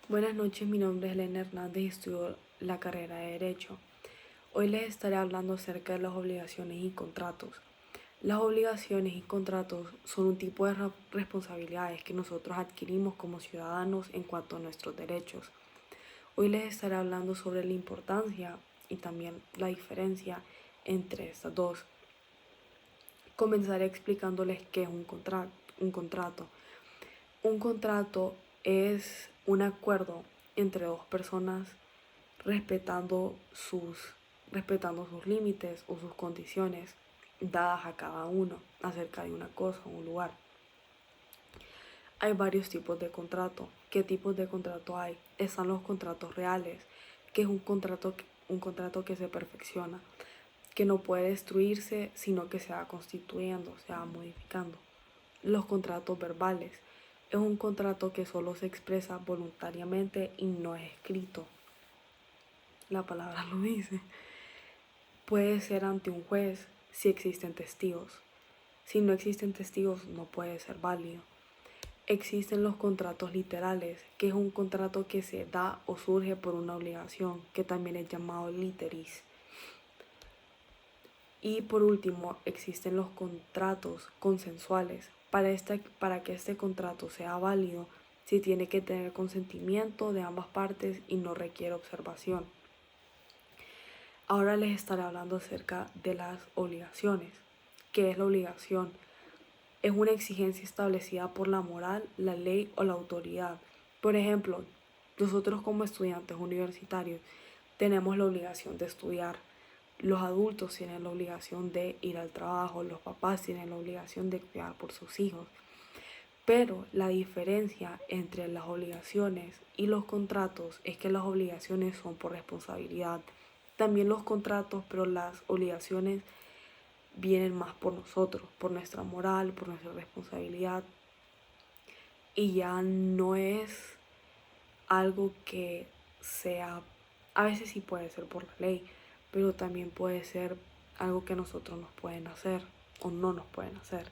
Buenas noches, mi nombre es Elena Hernández y estudio la carrera de Derecho. Hoy les estaré hablando acerca de las obligaciones y contratos. Las obligaciones y contratos son un tipo de responsabilidades que nosotros adquirimos como ciudadanos en cuanto a nuestros derechos. Hoy les estaré hablando sobre la importancia y también la diferencia entre estas dos. Comenzaré explicándoles qué es un contrato. Un contrato es un acuerdo entre dos personas respetando sus límites o sus condiciones dadas a cada uno acerca de una cosa o un lugar. Hay varios tipos de contrato. ¿Qué tipos de contrato hay? Están los contratos reales, que es un contrato que se perfecciona, que no puede destruirse, sino que se va constituyendo, se va modificando. Los contratos verbales es un contrato que solo se expresa voluntariamente y no es escrito. La palabra lo dice. Puede ser ante un juez si existen testigos. Si no existen testigos, no puede ser válido. Existen los contratos literales, que es un contrato que se da o surge por una obligación, que también es llamado literis. Y por último, existen los contratos consensuales. Para que este contrato sea válido, sí tiene que tener consentimiento de ambas partes y no requiere observación. Ahora les estaré hablando acerca de las obligaciones. ¿Qué es la obligación? Es una exigencia establecida por la moral, la ley o la autoridad. Por ejemplo, nosotros como estudiantes universitarios tenemos la obligación de estudiar. Los adultos tienen la obligación de ir al trabajo, los papás tienen la obligación de cuidar por sus hijos. Pero la diferencia entre las obligaciones y los contratos es que las obligaciones son por responsabilidad. También los contratos, pero las obligaciones vienen más por nosotros, por nuestra moral, por nuestra responsabilidad. Y ya no es algo que sea, a veces sí puede ser por la ley, pero también puede ser algo que nosotros nos pueden hacer o no nos pueden hacer.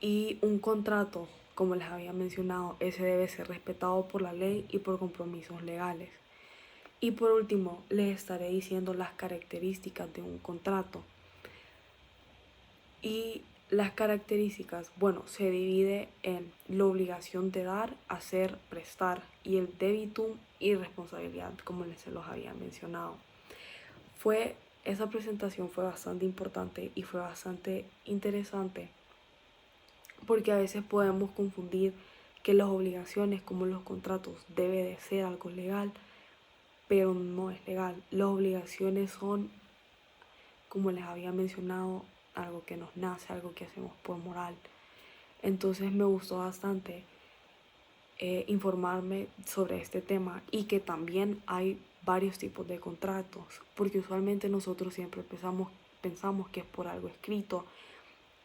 Y un contrato, como les había mencionado, ese debe ser respetado por la ley y por compromisos legales. Y por último, les estaré diciendo las características de un contrato. Y las características, bueno, se divide en la obligación de dar, hacer, prestar y el debitum y responsabilidad, como les se los había mencionado. Esa presentación fue bastante importante y fue bastante interesante porque a veces podemos confundir que las obligaciones como los contratos debe de ser algo legal, pero no es legal. Las obligaciones son, como les había mencionado, algo que nos nace, algo que hacemos por moral. Entonces me gustó bastante informarme sobre este tema y que también hay varios tipos de contratos, porque usualmente nosotros siempre pensamos que es por algo escrito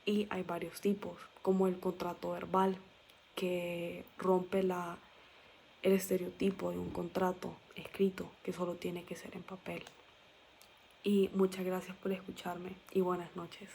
y hay varios tipos, como el contrato verbal, que rompe el estereotipo de un contrato escrito que solo tiene que ser en papel. Y muchas gracias por escucharme y buenas noches.